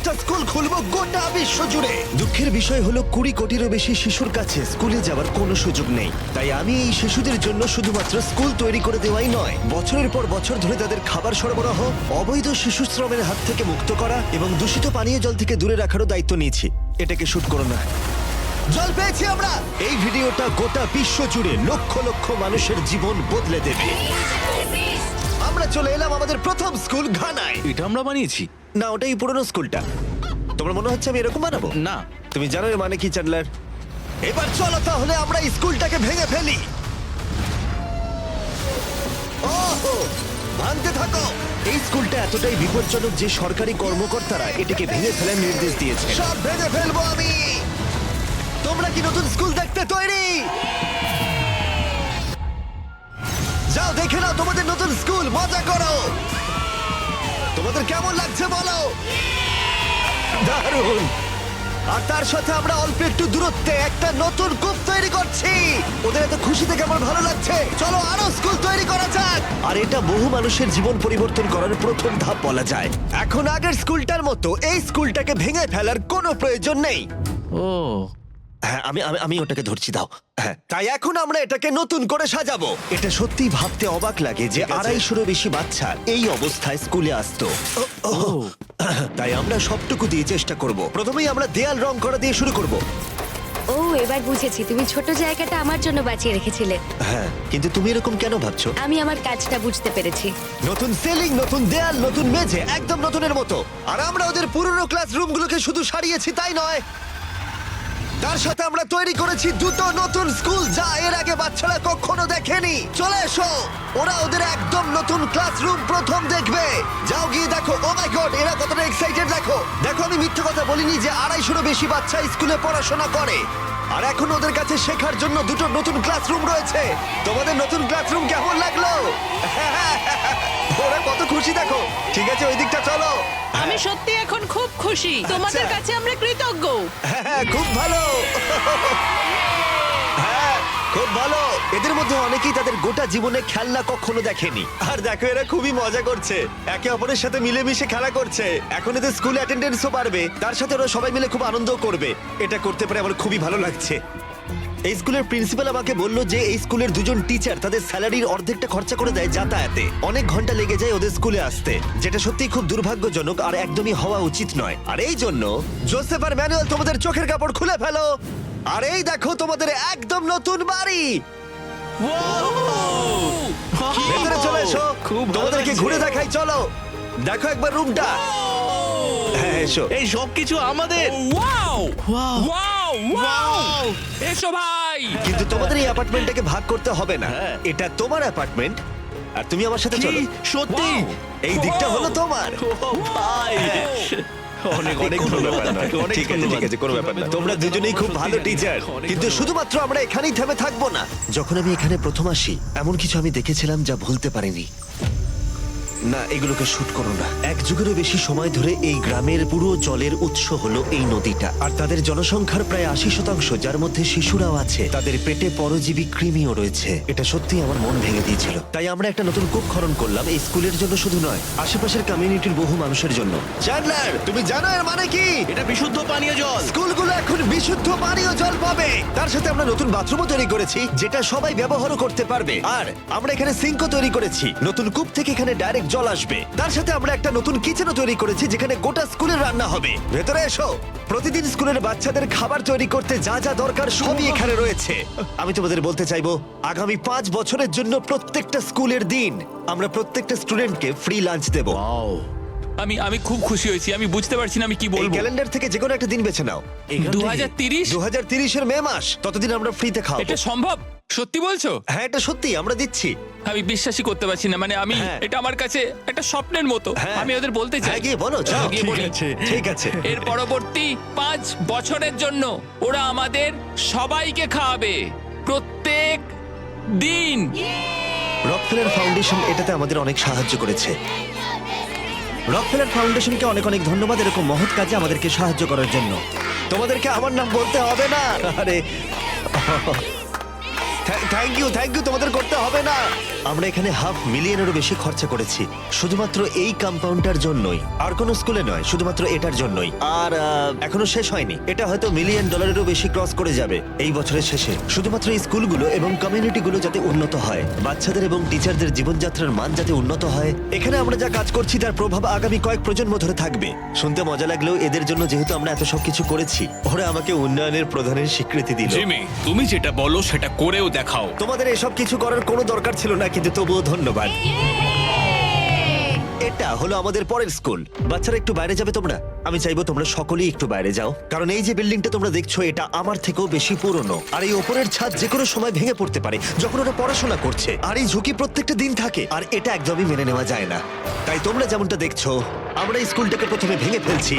10টা স্কুল খুলবো গোটা বিশ্ব জুড়ে। দুঃখের বিষয় হলো 20 কোটিরও বেশি শিশুর কাছে স্কুলে যাওয়ার কোনো সুযোগ নেই। তাই আমি এই শিশুদের জন্য শুধুমাত্র স্কুল তৈরি করে দেওয়াই নয়, বছরের পর বছর ধরে তাদের খাবার সরবরাহ, অবৈধ শিশু শ্রমের হাত থেকে মুক্ত করা এবং দূষিত পানীয় জল থেকে দূরে রাখারও দায়িত্ব নিয়েছি। এটাকে শুট করো না। জল পেয়েছি আমরা। এই ভিডিওটা গোটা বিশ্ব জুড়ে লক্ষ লক্ষ মানুষের জীবন বদলে দেবে। আমরা চলে এলাম আমাদের প্রথম স্কুল ঘানায়। এটা আমরা বানিয়েছি। না, ওটাই পুরনো স্কুলটা। তোমার মনে হচ্ছে আমি এরকম বানাবো? না। তুমি জানো এর মানে কি, চ্যান্ডলার? এবার চলো তাহলে আমরা এই স্কুলটাকে ভেঙে ফেলি। ওহো, ভাঙতে থাকো। এই স্কুলটা এতটাই বিপজ্জনক যে সরকারি কর্মকর্তারা এটাকে ভেঙে ফেলার নির্দেশ দিয়েছে। সব ভেঙে ফেলবো আমি। তোমরা কি নতুন স্কুল দেখতে তৈরি? যাও দেখে নাও তোমাদের নতুন স্কুল, মজা করো। তোমাদের কেমন লাগছে বলো? দারুণ। আর তার সাথে আমরা অল্প একটু দূরত্বে একটা নতুন কূপ তৈরি করছি। ওদের এত খুশি থেকে আমার ভালো লাগছে। চলো আরো স্কুল তৈরি করা যাক। আর এটা বহু মানুষের জীবন পরিবর্তন করার প্রথম ধাপ বলা যায়। এখন আগের স্কুলটার মতো এই স্কুলটাকে ভেঙে ফেলার কোনো প্রয়োজন নেই। ও হ্যাঁ, আমি ওটাকে ধরছি, দাও। হ্যাঁ, তাই এখন আমরা এটাকে নতুন করে সাজাবো। এটা সত্যি ভাবতে অবাক লাগে যে 250 বেশি বাচ্চা এই অবস্থায় স্কুলে আসতো। তাই আমরা সবটুকু দিয়ে চেষ্টা করব। প্রথমেই আমরা দেয়াল রং করা দিয়ে শুরু করব। ও, এবার বুঝেছি, তুমি ছোট জায়গাটা আমার জন্য বাঁচিয়ে রেখেছিলে। হ্যাঁ, কিন্তু তুমি এরকম কেন ভাবছো? আমি আমার কাজটা বুঝতে পেরেছি। নতুন সিলিং, নতুন দেয়াল, নতুন মেঝে, একদম নতুনের মতো। আর আমরা ওদের পুরনো ক্লাসরুমগুলোকে শুধু সারিয়েছি তাই নয়, তার সাথে আমরা তৈরি করেছি দুটো নতুন স্কুল যা এর আগে বাচ্চারা কখনো দেখেনি। চলে এসো, ওরা ওদের একদম নতুন ক্লাসরুম প্রথম দেখবে। যাও গিয়ে দেখো। ও মাই গড, এরা কতটা এক্সাইটেড দেখো। দেখো, আমি মিথ্যে কথা বলিনি যে 250 বেশি বাচ্চা স্কুলে পড়াশোনা করে। আর এখন ওদের কাছে শেখার জন্য দুটো নতুন ক্লাসরুম রয়েছে। তোমাদের নতুন ক্লাসরুম কেমন লাগলো? ওরা কত খুশি দেখো। ঠিক আছে, ওই দিকটা চলো। আমি সত্যি এখন খুব খুশি। তোমাদের কাছে আমরা কৃতজ্ঞ। হ্যাঁ, খুব ভালো। হ্যাঁ, খুব ভালো। এদের মধ্যে অনেকেই তাদের গোটা জীবনে খেলনা কখনো দেখেনি। আর দেখো, এরা খুবই মজা করছে, একে অপরের সাথে মিলেমিশে খেলা করছে। এখন এদের স্কুল অ্যাটেন্ডেন্সও বাড়বে, তার সাথে ওরা সবাই মিলে খুব আনন্দও করবে। এটা করতে পারে আমার খুবই ভালো লাগছে। এই স্কুলের প্রিন্সিপাল আমাকে বলল যে এই স্কুলের দুজন টিচার তাদের স্যালারির অর্ধেকটা খরচা করে দেয় যাতায়াতে। অনেক ঘন্টা লেগে যায় ওদের স্কুলে আসতে, যেটা সত্যি খুব দুর্ভাগ্যজনক আর একদমই হওয়া উচিত নয়। আর এই জন্য জোসেফ আর ম্যানুয়েল, তোমাদের চোখের কাপড় খুলে ফেলো। আর এই দেখো তোমাদের একদম নতুন বাড়ি। ভেতরে চলে এসো, খুব ভালো তোমাদেরকে লাগছে। ঘুরে দেখাই। চলো দেখো একবার রুমটা। হ্যাঁ, এসো। এই সব কিছু আমাদের। Wow Wow! ওয়াও ওয়াও, এসো ভাই। কিন্তু তোমাদের এই অ্যাপার্টমেন্টটাকে ভাগ করতে হবে না। হ্যাঁ। এটা তোমার অ্যাপার্টমেন্ট আর তুমি আমার সাথে কি? চলো। সত্যি? এই দিকটা হলো তোমার। ও ভাই, অনেক অনেক ধন্যবাদ আপনাকে। অনেক ঠিক আছে, ধন্যবাদ। ঠিক আছে, কোনো ব্যাপার না। তোমরা দুজনেই খুব ভালো টিচার। অনেক কিন্তু ধন্যবাদ। শুধুমাত্র আমরা এখানেই থেমে থাকবো না। যখন আমি এখানে প্রথম আসি, এমন কিছু আমি দেখেছিলাম যা ভুলতে পারিনি। না, এগুলোকে শুট করো না। এক যুগেরও বেশি সময় ধরে এই গ্রামের পুরো জলের উৎস হলো এই নদীটা। আর তাদের জনসংখ্যার প্রায় 80%, যার মধ্যে শিশুরাও আছে, তাদের পেটে পরজীবী কৃমিও রয়েছে। এটা সত্যি আমার মন ভেঙে দিয়েছিল। তাই আমরা একটা নতুন কূপ খনন করলাম, এই স্কুলের জন্য শুধু নয়, আশেপাশের কমিউনিটির বহু মানুষের জন্য। চ্যান্ডলার, তুমি জানো এর মানে কি? এটা বিশুদ্ধ পানীয় জল। স্কুলগুলো এখন বিশুদ্ধ পানীয় জল পাবে। তার সাথে আমরা নতুন বাথরুমও তৈরি করেছি, যেটা সবাই ব্যবহারও করতে পারবে। আর আমরা এখানে সিঙ্কও তৈরি করেছি। নতুন কূপ থেকে এখানে ডাইরেক্ট জল আসবে। তার সাথে আমরা একটা নতুন কিচেনও তৈরি করেছি, যেখানে গোটা স্কুলের রান্না হবে। ভেতরে এসো। প্রতিদিন স্কুলের বাচ্চাদের খাবার তৈরি করতে যা যা দরকার সবই এখানে রয়েছে। আমি তোমাদের বলতে চাইবো, আগামী 5 বছরের জন্য প্রত্যেকটা স্কুলের দিন আমরা প্রত্যেকটা স্টুডেন্টকে ফ্রি লাঞ্চ দেবো। আমি খুব খুশি হয়েছি। আমি বুঝতে পারছি না আমি কি এই বলবো। ক্যালেন্ডার থেকে যে কোনো একটা দিন বেছে নাও। 2030 2030 এর মে মাস, ততদিন আমরা ফ্রিতে খাওয়াবো। এটা সম্ভব? সত্যি বলছো? হ্যাঁ, এটা সত্যি, আমরা দিচ্ছি। আমি বিশ্বাসই করতে পারছি না। মানে আমি হ্যাঁ। এটা আমার কাছে একটা স্বপ্নের মতো। হ্যাঁ। আমি ওদের বলতে চাই। হ্যাঁ, গিয়ে বলো, যাও। হ্যাঁ, গিয়ে ঠিক বলি। আছে, ঠিক আছে। এর পরবর্তী 5 বছরের জন্য ওরা আমাদের সবাইকে খাওয়াবে প্রত্যেক দিন। রকফেলার ফাউন্ডেশন এটাতে আমাদের অনেক সাহায্য করেছে। রকফেলার ফাউন্ডেশনকে অনেক অনেক ধন্যবাদ এরকম মহৎ কাজে আমাদেরকে সাহায্য করার জন্য। তোমাদেরকে আমার নাম বলতে হবে না। আরে থ্যাংক ইউ তোমাদের করতে হবে না। আমরা এখানে $500,000-এরও বেশি খরচা করেছি শুধুমাত্র এই কম্পাউন্ডটার জন্যই, আর কোনো স্কুলে নয়, শুধুমাত্র এটার জন্যই। আর এখনো শেষ হয়নি, এটা হয়তো $1 মিলিয়নেরও বেশি ক্রস করে যাবে এই বছরের শেষে, শুধুমাত্র এই স্কুলগুলো এবং কমিউনিটিগুলো যাতে উন্নত হয়, বাচ্চাদের এবং টিচারদের জীবনযাত্রার মান যাতে উন্নত হয়। এখানে আমরা যা কাজ করছি তার প্রভাব আগামী কয়েক প্রজন্ম ধরে থাকবে। শুনতে মজা লাগলেও এদের জন্য যেহেতু আমরা এত সবকিছু করেছি, ওরা আমাকে উন্নয়নের প্রধানের স্বীকৃতি দিল। জিমি, তুমি যেটা বলো সেটা করেও দেখাও। তোমাদের এসব কিছু করার কোনো দরকার ছিল না, কিন্তু তবুও ধন্যবাদ। এটা হলো আমাদের পরের স্কুল। বাচ্চারা একটু বাইরে যাবে তোমরা? আমি চাইবো তোমরা সকলেই একটু বাইরে যাও, কারণ এই যে বিল্ডিংটা তোমরা দেখছো এটা আমার থেকেও বেশি পুরনো, আর এই ওপরের ছাদ যে কোনো সময় ভেঙে পড়তে পারে যখন ওরা পড়াশোনা করছে, আর এই ঝুঁকি প্রত্যেকটা দিন থাকে, আর এটা একদমই মেনে নেওয়া যায় না। তাই তোমরা যেমনটা দেখছো আমরা এই স্কুলটাকে প্রথমে ভেঙে ফেলছি,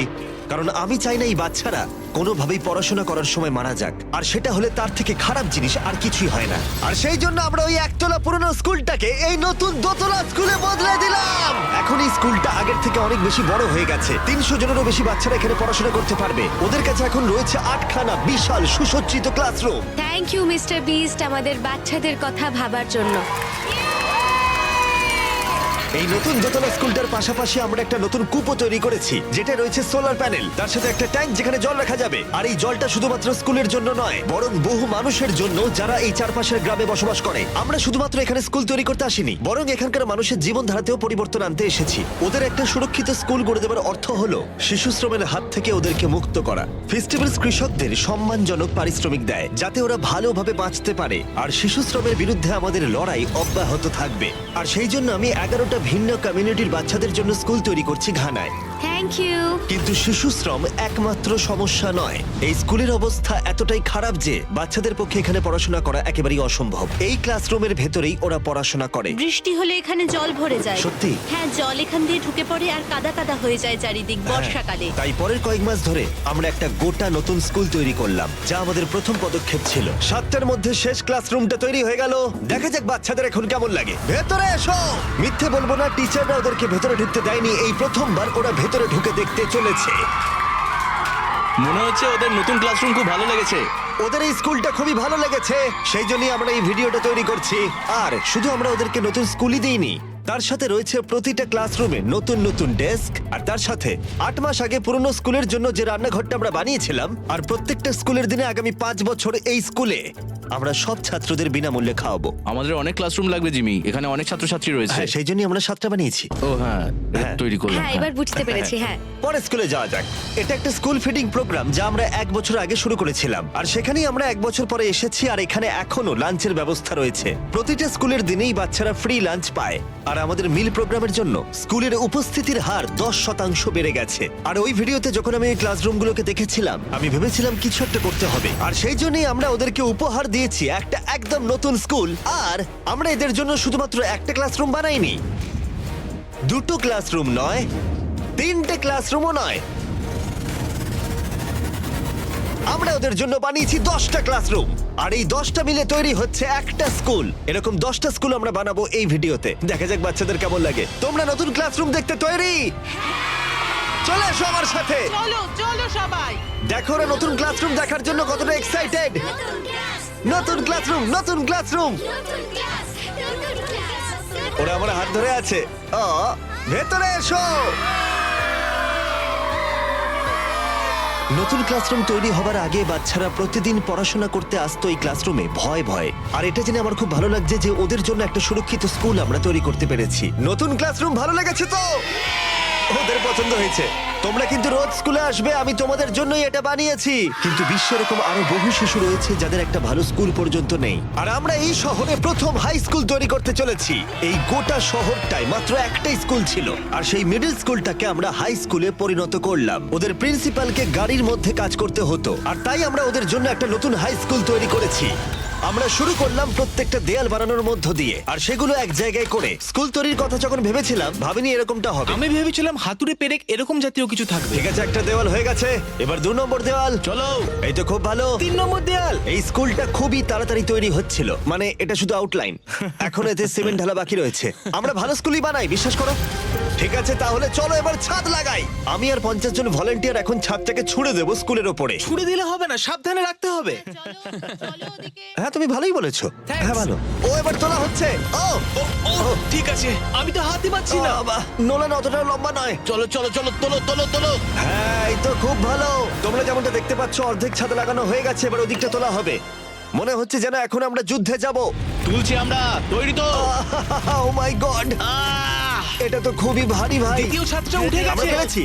কারণ আমি চাই না এই বাচ্চারা কোনোভাবেই পড়াশোনা করার সময় মারা যাক, আর সেটা হলে তার থেকে খারাপ জিনিস আর কিছুই হয় না। আর সেই জন্য আমরা ওই একতলা পুরনো স্কুলটাকে এই নতুন দোতলা স্কুলে বদলে দিলাম। এখন এই স্কুলটা আগের থেকে অনেক বেশি বড় হয়ে গেছে, 300 জনেরও বেশি বাচ্চারা এখানে পড়াশোনা করতে পারবে। ওদের কাছে এখন রয়েছে 8খানা বিশাল সুসজ্জিত classroom. Thank you mister Bisht আমাদের বাচ্চাদের কথা ভাবার জন্য। এই নতুন দোতলা স্কুলটার পাশাপাশি আমরা একটা নতুন কূপও তৈরি করেছি, যেটা রয়েছে সোলার প্যানেল, তার সাথে একটা ট্যাঙ্ক যেখানে জল রাখা যাবে। আর এই জলটা শুধুমাত্র স্কুলের জন্য নয়, বরং বহু মানুষের জন্য যারা এই চারপাশের গ্রামে বসবাস করে। আমরা শুধুমাত্র এখানে স্কুল তৈরি করতে আসিনি, বরং এখানকার মানুষের জীবনধারাতেও পরিবর্তন আনতে এসেছি। ওদের একটা সুরক্ষিত স্কুল গড়ে দেওয়ার অর্থ হলো শিশু শ্রমের হাত থেকে ওদেরকে মুক্ত করা। ফেস্টিভ্যালস কৃষকদের সম্মানজনক পারিশ্রমিক দেয় যাতে ওরা ভালোভাবে বাঁচতে পারে, আর শিশু শ্রমের বিরুদ্ধে আমাদের লড়াই অব্যাহত থাকবে। আর সেই জন্য আমি 11টা ভিন্ন কমিউনিটির বাচ্চাদের জন্য স্কুল তৈরি করছি ঘানায়। Thank you. কিন্তু শিশু শ্রম একমাত্র সমস্যা নয়। এই স্কুলের অবস্থা এতটাই খারাপ যে বাচ্চাদের পক্ষে এখানে পড়াশোনা করা একেবারেই অসম্ভব। এই ক্লাসরুমের ভেতরেই ওরা পড়াশোনা করে। বৃষ্টি হলে এখানে জল ভরে যায়। সত্যি? হ্যাঁ, জল এখান দিয়ে ঢুকে পড়ে আর কাদা কাদা হয়ে যায় চারিদিক বর্ষাকালে। তাই পরের কয়েক মাস ধরে আমরা একটা গোটা নতুন স্কুল তৈরি করলাম, যা আমাদের প্রথম পদক্ষেপ ছিল। 7টার মধ্যে শেষ ক্লাসরুমটা তৈরি হয়ে গেল। দেখা যাক বাচ্চাদের এখন কেমন লাগে। ভেতরে এসো। মিথ্যে বলবো না, টিচাররা ওদেরকে ভেতরে ঢুকতে দেয়নি। এই প্রথমবার ওরা ভেতরে ঢুকে দেখতে চলেছে। মনে হচ্ছে ওদের নতুন ক্লাসরুম খুব ভালো লেগেছে। ওদের এই স্কুলটা খুবই ভালো লেগেছে, সেই জন্যই আমরা এই ভিডিওটা তৈরি করছি। আর শুধু আমরা ওদেরকে নতুন স্কুলই দিইনি, তার সাথে রয়েছে প্রতিটা ক্লাসরুমে নতুন নতুন ডেস্ক, আর তার সাথে 8 মাস আগে পুরনো স্কুলের জন্য যে রান্নাঘরটা আমরা বানিয়েছিলাম। আর প্রত্যেকটা স্কুলের দিনে আগামী 5 বছর এই স্কুলে আমরা সব ছাত্রদের বিনামূল্যে খাওয়াবো। আমাদের অনেক ক্লাসরুম লাগবে জিমি, এখানে অনেক ছাত্রছাত্রী রয়েছে। হ্যাঁ, সেই জন্যই আমরা 7টা বানিয়েছি। ও হ্যাঁ, হ্যাঁ। তৈরি করলাম। হ্যাঁ, এবার বুঝতে পেরেছি। হ্যাঁ, পরে স্কুলে যাওয়া যাক। এটা একটা স্কুল ফিডিং প্রোগ্রাম যা আমরা 1 বছর আগে শুরু করেছিলাম, আর সেখানেই আমরা 1 বছর পরে এসেছি। আর এখানে এখনো লাঞ্চের ব্যবস্থা রয়েছে। প্রতিটা স্কুলের দিনেই বাচ্চারা ফ্রি লাঞ্চ পায়। আর আমাদের মিল প্রোগ্রামের জন্য স্কুলের উপস্থিতির হার 10% বেড়ে গেছে। আর ওই ভিডিওতে যখন আমি ওই ক্লাসরুমগুলোকে দেখেছিলাম, আমি ভেবেছিলাম কিছু একটা করতে হবে। আর সেই জন্যই আমরা ওদেরকে উপহার দিয়েছি একটা একদম নতুন স্কুল। আর আমরা এদের জন্য শুধুমাত্র একটা ক্লাসরুম বানাইনি, 2টো ক্লাসরুম নয়, 3টে ক্লাসরুমও নয়, আমরা ওদের জন্য বানিয়েছি 10টা ক্লাসরুম। আর এই 10টা মিলে তৈরি হচ্ছে একটা স্কুল। এরকম 10টা স্কুল আমরা বানাবো এই ভিডিওতে। দেখা যাক বাচ্চাদের কেমন লাগে। তোমরা নতুন ক্লাসরুম দেখতে তৈরি? চলে এসো আমার সাথে। চলো চলো সবাই। দেখো ওরা নতুন ক্লাসরুম দেখার জন্য কতটা এক্সাইটেড। নতুন ক্লাসরুম, নতুন ক্লাসরুম। ওরা আমার হাত ধরে আছে। ভেতরে এসো। নতুন ক্লাসরুম তৈরি হবার আগে বাচ্চারা প্রতিদিন পড়াশোনা করতে আসতো এই ক্লাসরুমে ভয় ভয়। আর এটা জেনে আমার খুব ভালো লাগছে যে ওদের জন্য একটা সুরক্ষিত স্কুল আমরা তৈরি করতে পেরেছি। নতুন ক্লাসরুম ভালো লেগেছে তো? ওদের পছন্দ হয়েছে। তোমরা কিন্তু রোজ স্কুলে আসবে, আমি তোমাদের জন্যই এটা বানিয়েছি। কিন্তু বিশ্বে এরকম আরো বহু শিশু রয়েছে যাদের একটা ভালো স্কুল পর্যন্ত নেই। আর আমরা এই শহরে প্রথম হাই স্কুল তৈরি করতে চলেছি। এই গোটা শহরটায় মাত্র একটাই স্কুল ছিল, আর সেই মিডল স্কুলটাকে আমরা হাই স্কুলে পরিণত করলাম। ওদের প্রিন্সিপালকে গাড়ির মধ্যে কাজ করতে হতো, আর তাই আমরা ওদের জন্য একটা নতুন হাই স্কুল তৈরি করেছি। আমরা শুরু করলাম প্রত্যেকটা দেয়াল বানানোর মধ্য দিয়ে, আর সেগুলো এক জায়গায় করে। স্কুল তৈরির কথা যখন ভেবেছিলাম, ভাবিনি এরকমটা হবে। আমি ভেবেছিলাম হাতুড়ে পেরেক এরকম জাতীয় কিছু থাকবে। ঠিক আছে, একটা দেওয়াল হয়ে গেছে। এবার 2 নম্বর দেওয়াল। চলো, এই তো খুব ভালো। 3 নম্বর দেয়াল। এই স্কুলটা খুবই তাড়াতাড়ি তৈরি হচ্ছিল, মানে এটা শুধু আউটলাইন। এখন এতে সিমেন্ট ঢালা বাকি রয়েছে। আমরা ভালো স্কুলই বানাই, বিশ্বাস করো। ঠিক আছে, তাহলে চলো এবার ছাদ লাগাই। আমি আর 50 জন ভলান্টিয়ার এখন ছাদটাকে ছুড়ে দেবো স্কুলের ওপরে। ছুড়ে দিলে হবে না, সাবধানে রাখতে হবে। হ্যাঁ, তুমি ভালোই বলেছো। Thanks. হ্যাঁ, ভালো। ও এবার তোলা হচ্ছে। ও ও ঠিক আছে, আমি তো হাতই পাচ্ছি না। নোলান অতটা লম্বা নয়। চলো চলো চলো, তোলো তোলো তোলো। হ্যাঁ, এই তো খুব ভালো। তোমরা যেমনটা দেখতে পাচ্ছ অর্ধেক ছাদ লাগানো হয়ে গেছে, এবার ওদিকটা তোলা হবে। মনে হচ্ছে যেন এখন আমরা যুদ্ধে যাব। তুলছি আমরা, তৈরি তো? ও মাই গড, এটা তো খুবই ভারী ভাই। দ্বিতীয় ছাদটা উঠে আমরা গেছে। পেরেছি।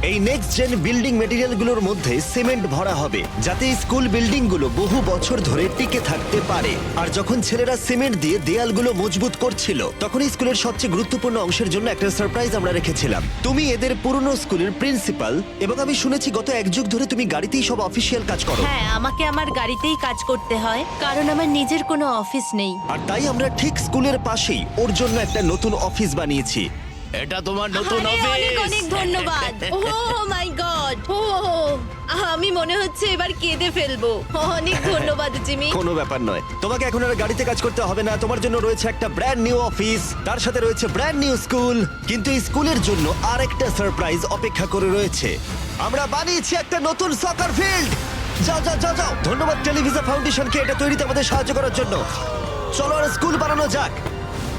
এই নেক্সট জেন বিল্ডিং মেটেরিয়ালগুলোর মধ্যে সিমেন্ট ভরা হবে, যাতে এই স্কুল বিল্ডিংগুলো বহু বছর ধরে টিকে থাকতে পারে। আর যখন ছেলেরা সিমেন্ট দিয়ে দেয়ালগুলো মজবুত করছিল, তখন এই স্কুলের সবচেয়ে গুরুত্বপূর্ণ অংশের জন্য একটা সারপ্রাইজ আমরা রেখেছিলাম। তুমি এদের পুরনো স্কুলের প্রিন্সিপাল, এবং আমি শুনেছি গত এক যুগ ধরে তুমি গাড়িতেই সব অফিসিয়াল কাজ করো। হ্যাঁ, আমাকে আমার গাড়িতেই কাজ করতে হয়, কারণ আমার নিজের কোনো অফিস নেই। আর তাই আমরা ঠিক স্কুলের পাশেই ওর জন্য একটা নতুন অফিস বানিয়েছি। এটা তোমার নতুন আরে, অফিস। অনেক অনেক ধন্যবাদ। ও মাই গড, ও আমি মনে হচ্ছে এবার কেঁদে ফেলবো। অনেক ধন্যবাদ জিমি। কোনো ব্যাপার নয়, তোমাকে এখন আর গাড়িতে কাজ করতে হবে না। তোমার জন্য রয়েছে একটা ব্র্যান্ড নিউ অফিস, তার সাথে রয়েছে ব্র্যান্ড নিউ স্কুল। কিন্তু এই স্কুলের জন্য আরেকটা সারপ্রাইজ অপেক্ষা করে রয়েছে। আমরা বানিয়েছি একটা নতুন সকার ফিল্ড। যাও যাও যাও যাও। ধন্যবাদ টেলিভিশন ফাউন্ডেশনকে এটা তৈরিতে আমাদের সাহায্য করার জন্য। চলো আর স্কুল বানানো যাক।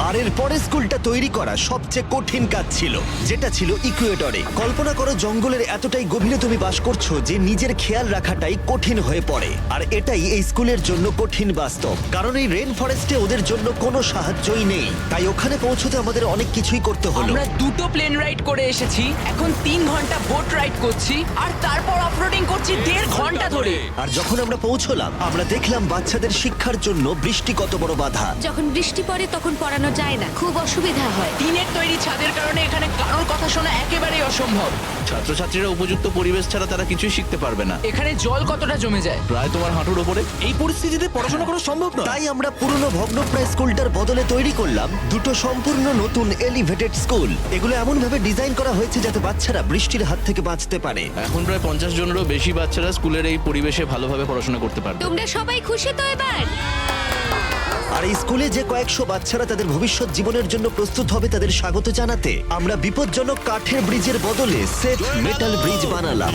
আর এর পরে স্কুলটা তৈরি করা সবচেয়ে কঠিন কাজ ছিল, যেটা ছিল ইকুয়েডরে। কল্পনা করো জঙ্গলের এতটাই গভীরে তুমি বাস করছো যে নিজের খেয়াল রাখাটাই কঠিন হয়ে পড়ে। আর এটাই এই স্কুলের জন্য কঠিন বাস্তব, কারণ এই রেন ফরেস্টে ওদের জন্য কোনো সাহায্যই নেই। তাই ওখানে পৌঁছতে আমাদের অনেক কিছুই করতে হলো। আমরা 2টো প্লেন রাইড করে এসেছি, এখন 3 ঘন্টা বোট রাইড করছি, আর তারপর অফরোডিং করছি 1.5 ঘন্টা ধরে। আর যখন আমরা পৌঁছলাম, আমরা দেখলাম বাচ্চাদের শিক্ষার জন্য বৃষ্টি কত বড় বাধা। যখন বৃষ্টি পড়ে তখন পড়ানো যায় না, খুব অসুবিধা হয়। টিনের তৈরি ছাদের কারণে এখানে কারোর কথা শোনা একেবারেই অসম্ভব। ছাত্রছাত্রীরা উপযুক্ত পরিবেশ ছাড়া তারা কিছুই শিখতে পারবে না। এখানে জল কতটা জমে যায়। প্রায় তোমার হাঁটুর ওপরে। এই পরিস্থিতিতে পড়াশোনা করা সম্ভব নয়। তাই আমরা পুরনো ভগ্নপ্রায় স্কুলটার বদলে তৈরি করলাম দুটো সম্পূর্ণ নতুন এলিভেটেড স্কুল। এগুলো এমন ভাবে ডিজাইন করা হয়েছে যাতে বাচ্চারা বৃষ্টির হাত থেকে বাঁচতে পারে। এখন প্রায় 50 জনেরও বেশি বাচ্চারা স্কুলের এই পরিবেশে ভালোভাবে পড়াশোনা করতে পারবে। তোমরা সবাই খুশি তো এবার? আর এই স্কুলে যে কয়েকশো বাচ্চারা তাদের ভবিষ্যৎ জীবনের জন্য প্রস্তুত হবে, তাদের স্বাগত জানাতে আমরা বিপজ্জনক কাঠের ব্রিজের বদলে সেফ মেটাল ব্রিজ বানালাম।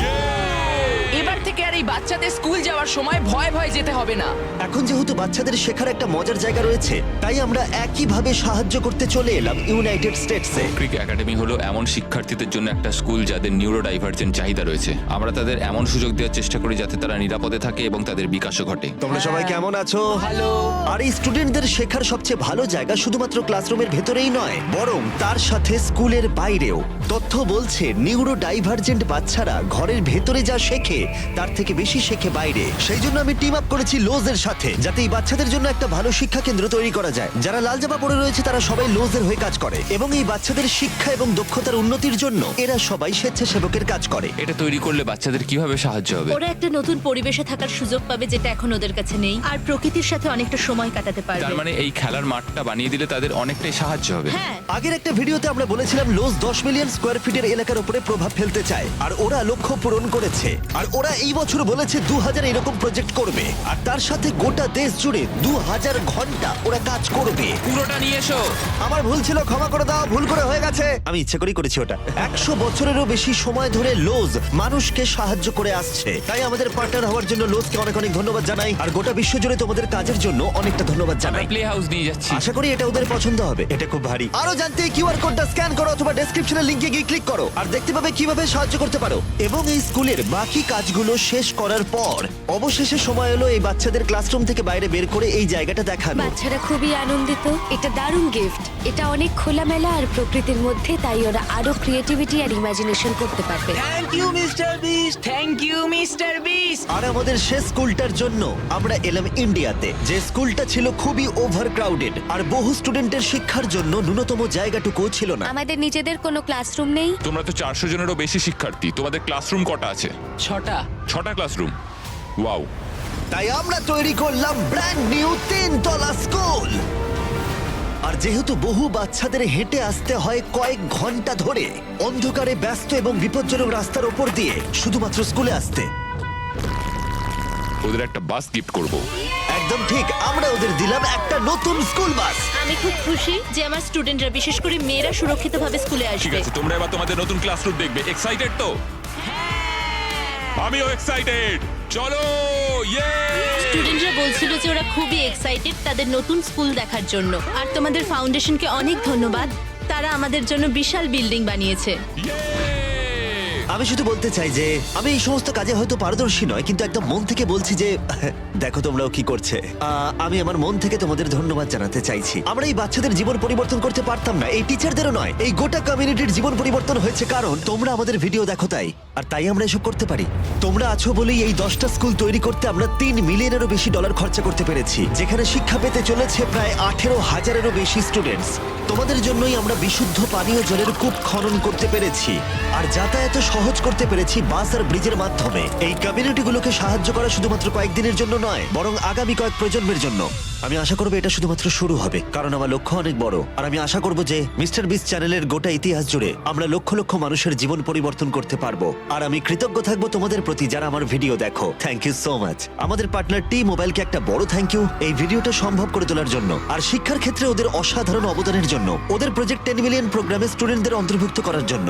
এবার থেকে আর এই বাচ্চাদের স্কুল যাওয়ার সময় ভয় ভয় যেতে হবে না। এখন যেহেতু বাচ্চাদের শেখার একটা মজার জায়গা রয়েছে, তাই আমরা একইভাবে সাহায্য করতে চলে এলাম ইউনাইটেড স্টেটসে। ক্রিক একাডেমি হলো এমন শিক্ষার্থীদের জন্য একটা স্কুল যাদের নিউরোডাইভার্জেন্ট চাহিদা রয়েছে। আমরা তাদের এমন সুযোগ দেওয়ার চেষ্টা করি যাতে তারা নিরাপদে থাকে এবং তাদের বিকাশও ঘটে। তোমরা সবাই কেমন আছো? ভালো। আর এই স্টুডেন্টদের শেখার সবচেয়ে ভালো জায়গা শুধুমাত্র ক্লাসরুমের ভেতরেই নয়, বরং তার সাথে স্কুলের বাইরেও। তথ্য বলছে নিউরো ডাইভার্জেন্ট বাচ্চারা ঘরের ভেতরে যা শেখে তার থেকে বেশি শেখে বাইরে। সেই জন্য আমি টিম আপ করেছি লোজের সাথে, যাতে এই বাচ্চাদের জন্য একটা ভালো শিক্ষা কেন্দ্র তৈরি করা যায়। যারা লাল জামা পরে রয়েছে তারা সবাই লোজের হয়ে কাজ করে, এবং এই বাচ্চাদের শিক্ষা এবং দক্ষতার উন্নতির জন্য এরা সবাই স্বেচ্ছাসেবকের কাজ করে। এটা তৈরি করলে বাচ্চাদের কিভাবে সাহায্য হবে? ওরা একটা নতুন পরিবেশে থাকার সুযোগ পাবে, যেটা এখন ওদের কাছে নেই, আর প্রকৃতির সাথে অনেকটা সময় কাটাতে তার পারবে। মানে এই খেলার মাঠটা বানিয়ে দিলে তাদের অনেকটাই সাহায্য হবে। হ্যাঁ, আগের একটা ভিডিওতে আমরা বলেছিলাম লোজ 10 মিলিয়ন স্কোয়ার ফিটের এলাকার উপরে প্রভাব ফেলতে চায়, আর ওরা লক্ষ্য পূরণ করেছে। আর ওরা এই বছর বলেছে 2000 এরকম প্রজেক্ট করবে, আর তার সাথে গোটা দেশ জুড়ে 2000 ঘন্টা ওরা কাজ করবে। পুরোটা নিয়ে এসো। আমার ভুল ছিল, ক্ষমা করে দাও, ভুল করে হয়ে গেছে। আমি ইচ্ছে করেই করেছি ওটা। 100 বছরেরও বেশি সময় ধরে লোজ মানুষকে সাহায্য করে আসছে, তাই আমাদের পার্টনার হওয়ার জন্য লোজকে অনেক অনেক ধন্যবাদ জানাই, আর গোটা বিশ্ব জুড়ে তোমাদের কাজের জন্য অনেকটা ধন্যবাদ আমরা জানাই। প্লে হাউস নিয়ে যাচ্ছি। আশা করি এটা ওদের পছন্দ হবে। এটা খুব ভারী। আরো জানতে কিউআর কোডটা স্ক্যান করো অথবা ডেসক্রিপশনের লিংকে গিয়ে ক্লিক করো আর দেখতে পাবে কিভাবে সাহায্য করতে পারো। এবং এই স্কুলের বাকি কাজগুলো শেষ করার পর অবশেষে সময় হলো এই বাচ্চাদের ক্লাসরুম থেকে বাইরে বের করে এই জায়গাটা দেখানো। বাচ্চারা খুবই আনন্দিত। এটা দারুণ গিফট। এটা অনেক খোলামেলা আর প্রকৃতির মধ্যে, তাই ওরা আরো ক্রিয়েটিভিটি আর ইমাজিনেশন করতে পারবে। Thank you mister Beast, thank you mister Beast. আর আমাদের শেষ স্কুলটার জন্য আমরা এলাম ইন্ডিয়াতে, যে স্কুলটা ছিল খুবই ওভারক্রাউডেড, আর বহু স্টুডেন্টের শিক্ষার জন্য ন্যূনতম জায়গাটুকুও ছিল না। আমাদের নিজেদের কোনো ক্লাসরুম নেই। তোমরা তো 400 জনেরও বেশি শিক্ষার্থী, তোমাদের ক্লাসরুম কটা আছে? 6টা ক্লাসরুম। ওয়াও। তাই আমরা তৈরি করলাম ব্র্যান্ড নিউ 3 তলা স্কুল। আর যেহেতু বহু বাচ্চাদের হেঁটে আসতে হয় কয়েক ঘন্টা ধরে অন্ধকারে ব্যস্ত এবং বিপজ্জনক রাস্তার ওপর দিয়ে শুধুমাত্র স্কুলে আসতে, ওদের একটা বাস গিফট করব। একদম ঠিক, আমরা ওদের দিলাম একটা নতুন স্কুল বাস। আমি খুব খুশি যে আমার স্টুডেন্টরা, বিশেষ করে মেয়েরা, সুরক্ষিতভাবে স্কুলে ঠিক আসবে। আছে, তোমরা এবার তোমাদের নতুন ক্লাসরুম দেখবে। এক্সাইটেড তো? আমিও এক্সাইটেড। চলো, ইয়ে! স্টুডেন্টরা বলছিল যে ওরা খুবই এক্সাইটেড তাদের নতুন স্কুল দেখার জন্য। আর তোমাদের ফাউন্ডেশনকে অনেক ধন্যবাদ, তারা আমাদের জন্য বিশাল বিল্ডিং বানিয়েছে। আমি শুধু বলতে চাই যে আমি এই সমস্ত কাজে হয়তো পারদর্শী নয়, কিন্তু একদম মন থেকে বলছি যে দেখো তোমরাও কি করছে। আমি আমার মন থেকে তোমাদের ধন্যবাদ জানাতে চাইছি। আমরা এই বাচ্চাদের জীবন পরিবর্তন করতে পারতাম না, এই টিচারদেরও নয়, এই গোটা কমিউনিটির জীবন পরিবর্তন হয়েছে কারণ তোমরা আমাদের ভিডিও দেখো তাই। আর তাই আমরা এসব করতে পারি। তোমরা আছো বলেই এই 10টা স্কুল তৈরি করতে আমরা $3 মিলিয়নেরও বেশি খরচা করতে পেরেছি, যেখানে শিক্ষা পেতে চলেছে প্রায় 18,000-এরও বেশি স্টুডেন্টস। তোমাদের জন্যই আমরা বিশুদ্ধ পানীয় জলের কূপ খনন করতে পেরেছি আর যাতায়াত সহজ করতে পেরেছি বাস আর ব্রিজের মাধ্যমে। এই কমিউনিটিগুলোকে সাহায্য করা শুধুমাত্র কয়েকদিনের জন্য নয়, বরং আগামী কয়েক প্রজন্মের জন্য। আমি আশা করবো এটা শুধুমাত্র শুরু হবে, কারণ আমার লক্ষ্য অনেক বড়। আর আমি আশা করবো যে মিস্টার বিস্ট চ্যানেলের গোটা ইতিহাস জুড়ে আমরা লক্ষ লক্ষ মানুষের জীবন পরিবর্তন করতে পারবো। আর আমি কৃতজ্ঞ থাকবো তোমাদের প্রতি যারা আমার ভিডিও দেখো। Thank you so much. আমাদের পার্টনার টি মোবাইলকে একটা বড় থ্যাংক ইউ এই ভিডিওটা সম্ভব করে তোলার জন্য, আর শিক্ষার ক্ষেত্রে ওদের অসাধারণ অবদানের জন্য, ওদের প্রজেক্ট 10 মিলিয়ন প্রোগ্রামে স্টুডেন্টদের অন্তর্ভুক্ত করার জন্য।